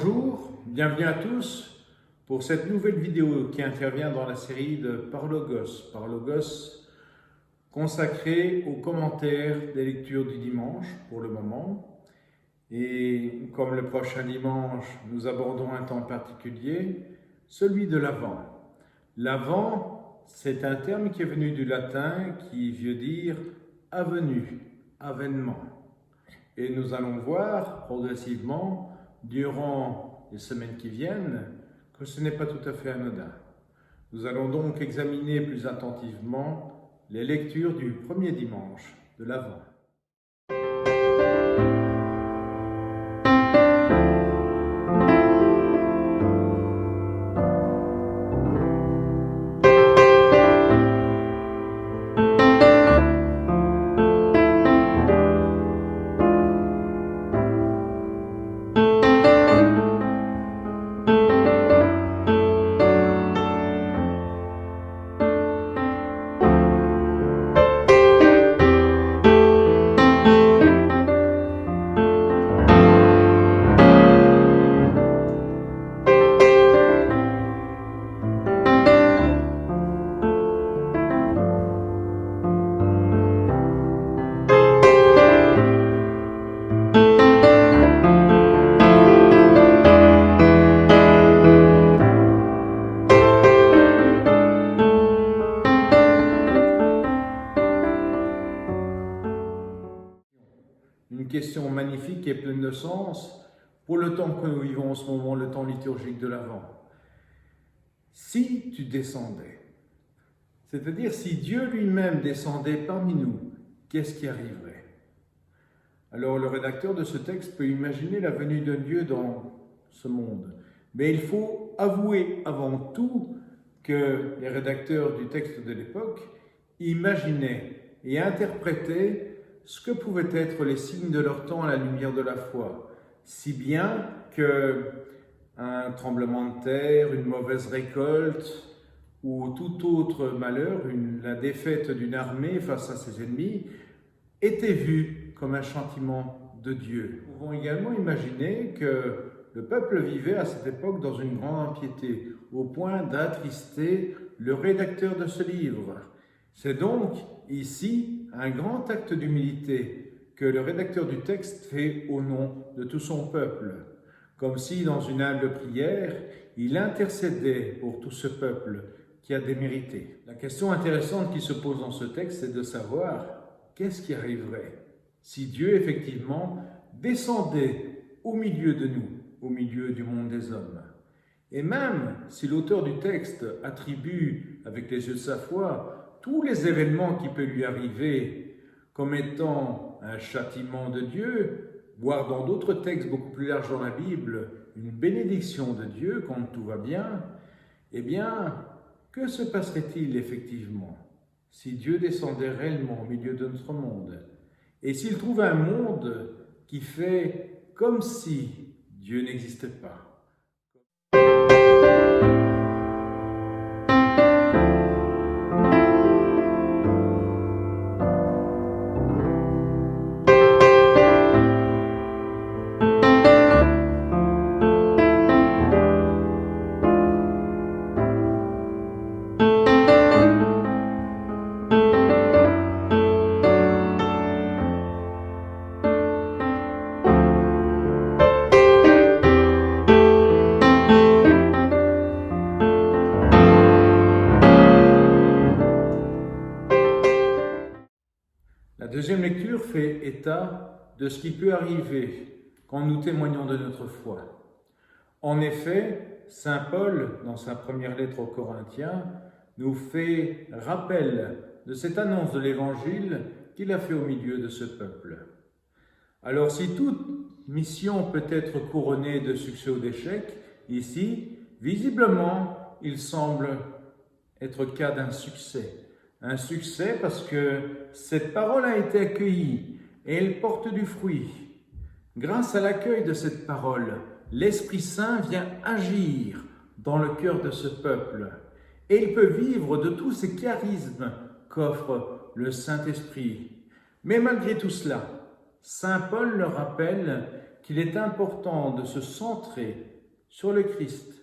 bonjour, bienvenue à tous pour cette nouvelle vidéo qui intervient dans la série de Parlogos consacrée aux commentaires des lectures du dimanche pour le moment. Et comme le prochain dimanche, nous abordons un temps particulier, celui de l'Avent. L'Avent, c'est un terme qui est venu du latin qui veut dire « avenue »,« avènement ». Et nous allons voir progressivement, durant les semaines qui viennent, que ce n'est pas tout à fait anodin. Nous allons donc examiner plus attentivement les lectures du premier dimanche de l'Avent. Une question magnifique et pleine de sens pour le temps que nous vivons en ce moment, le temps liturgique de l'Avent. Si tu descendais, c'est-à-dire si Dieu lui-même descendait parmi nous, qu'est-ce qui arriverait? Alors le rédacteur de ce texte peut imaginer la venue de Dieu dans ce monde. Mais il faut avouer avant tout que les rédacteurs du texte de l'époque imaginaient et interprétaient ce que pouvaient être les signes de leur temps à la lumière de la foi, si bien qu'un tremblement de terre, une mauvaise récolte ou tout autre malheur, la défaite d'une armée face à ses ennemis, était vu comme un châtiment de Dieu. Nous pouvons également imaginer que le peuple vivait à cette époque dans une grande impiété, au point d'attrister le rédacteur de ce livre. C'est donc ici un grand acte d'humilité que le rédacteur du texte fait au nom de tout son peuple, comme si dans une humble prière, il intercédait pour tout ce peuple qui a démérité. La question intéressante qui se pose dans ce texte, c'est de savoir qu'est-ce qui arriverait si Dieu effectivement descendait au milieu de nous, au milieu du monde des hommes. Et même si l'auteur du texte attribue avec les yeux de sa foi tous les événements qui peuvent lui arriver comme étant un châtiment de Dieu, voire dans d'autres textes beaucoup plus larges dans la Bible, une bénédiction de Dieu quand tout va bien, eh bien, que se passerait-il effectivement si Dieu descendait réellement au milieu de notre monde? Et s'il trouvait un monde qui fait comme si Dieu n'existait pas? La deuxième lecture fait état de ce qui peut arriver quand nous témoignons de notre foi. En effet, saint Paul, dans sa première lettre aux Corinthiens, nous fait rappel de cette annonce de l'Évangile qu'il a fait au milieu de ce peuple. Alors, si toute mission peut être couronnée de succès ou d'échec, ici, visiblement, il semble être cas d'un succès. Un succès parce que cette parole a été accueillie et elle porte du fruit. Grâce à l'accueil de cette parole, l'Esprit Saint vient agir dans le cœur de ce peuple et il peut vivre de tous ces charismes qu'offre le Saint-Esprit. Mais malgré tout cela, saint Paul leur rappelle qu'il est important de se centrer sur le Christ.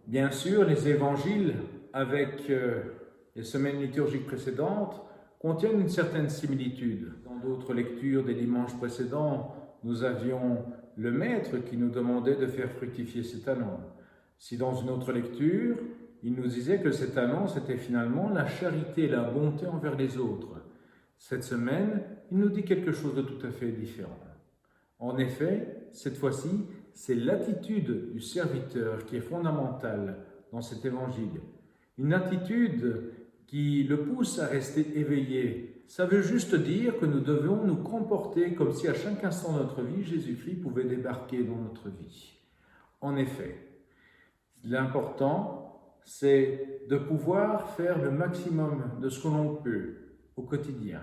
Bien sûr, les évangiles, avec les semaines liturgiques précédentes, contiennent une certaine similitude. Dans d'autres lectures des dimanches précédents, nous avions le Maître qui nous demandait de faire fructifier ses talents. Si dans une autre lecture, il nous disait que ces talents, c'était finalement la charité et la bonté envers les autres. Cette semaine, il nous dit quelque chose de tout à fait différent. En effet, cette fois-ci, c'est l'attitude du serviteur qui est fondamentale dans cet évangile. Une attitude qui le pousse à rester éveillé. Ça veut juste dire que nous devons nous comporter comme si à chaque instant de notre vie, Jésus-Christ pouvait débarquer dans notre vie. En effet, l'important, c'est de pouvoir faire le maximum de ce que l'on peut au quotidien.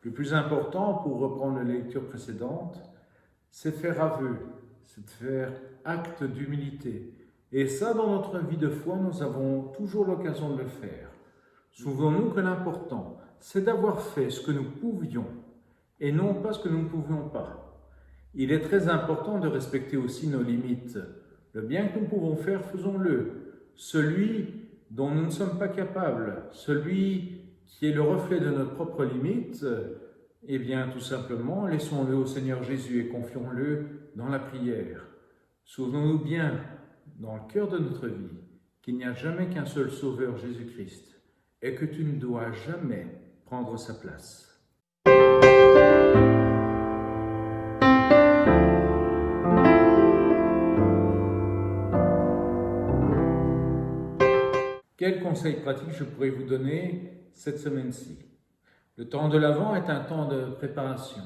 Le plus important, pour reprendre la lecture précédente, c'est de faire aveu, c'est de faire acte d'humilité. Et ça, dans notre vie de foi, nous avons toujours l'occasion de le faire. Souvenons-nous que l'important, c'est d'avoir fait ce que nous pouvions et non pas ce que nous ne pouvions pas. Il est très important de respecter aussi nos limites. Le bien que nous pouvons faire, faisons-le. Celui dont nous ne sommes pas capables, celui qui est le reflet de notre propre limite, eh bien, tout simplement, laissons-le au Seigneur Jésus et confions-le dans la prière. Souvenons-nous bien, dans le cœur de notre vie, qu'il n'y a jamais qu'un seul Sauveur, Jésus-Christ, et que tu ne dois jamais prendre sa place. Quels conseils pratiques je pourrais vous donner cette semaine-ci? Le temps de l'Avent est un temps de préparation,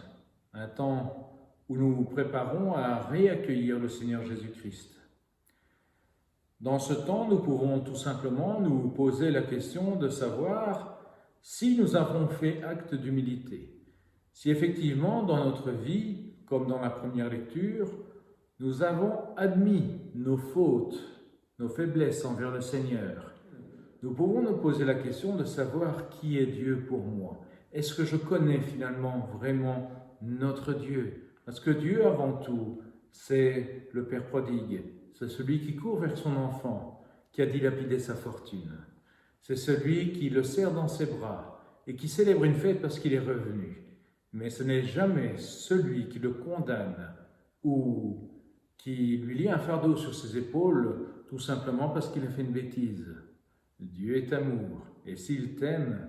un temps où nous nous préparons à réaccueillir le Seigneur Jésus-Christ. Dans ce temps, nous pouvons tout simplement nous poser la question de savoir si nous avons fait acte d'humilité, si effectivement dans notre vie, comme dans la première lecture, nous avons admis nos fautes, nos faiblesses envers le Seigneur. Nous pouvons nous poser la question de savoir qui est Dieu pour moi. Est-ce que je connais finalement vraiment notre Dieu? Parce que Dieu, avant tout, c'est le Père prodigue. C'est celui qui court vers son enfant, qui a dilapidé sa fortune. C'est celui qui le serre dans ses bras et qui célèbre une fête parce qu'il est revenu. Mais ce n'est jamais celui qui le condamne ou qui lui lie un fardeau sur ses épaules tout simplement parce qu'il a fait une bêtise. Dieu est amour, et s'il t'aime,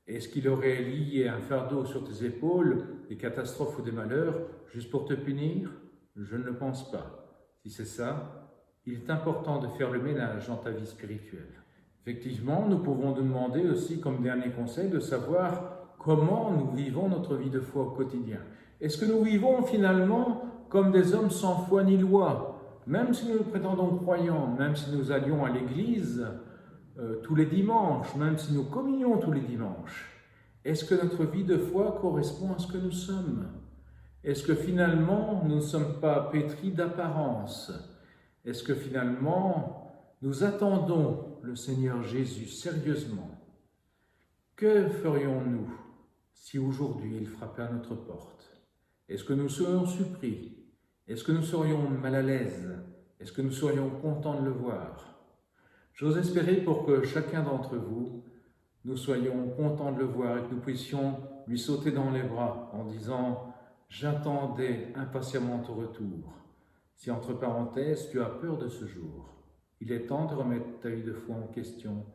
est-ce qu'il aurait lié un fardeau sur tes épaules, des catastrophes ou des malheurs, juste pour te punir? Je ne le pense pas. Si c'est ça, il est important de faire le ménage dans ta vie spirituelle. Effectivement, nous pouvons nous demander aussi, comme dernier conseil, de savoir comment nous vivons notre vie de foi au quotidien. Est-ce que nous vivons finalement comme des hommes sans foi ni loi? Même si nous nous prétendons croyants, même si nous allions à l'église tous les dimanches, même si nous communions tous les dimanches, est-ce que notre vie de foi correspond à ce que nous sommes? Est-ce que finalement nous ne sommes pas pétris d'apparence? Est-ce que finalement nous attendons le Seigneur Jésus sérieusement? Que ferions-nous si aujourd'hui il frappait à notre porte? Est-ce que nous serions surpris? Est-ce que nous serions mal à l'aise? Est-ce que nous serions contents de le voir? J'ose espérer pour que chacun d'entre vous, nous soyons contents de le voir et que nous puissions lui sauter dans les bras en disant « J'attendais impatiemment ton retour ». Si entre parenthèses, tu as peur de ce jour, il est temps de remettre ta vie de foi en question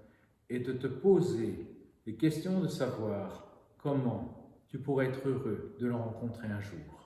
et de te poser les questions de savoir comment tu pourrais être heureux de le rencontrer un jour.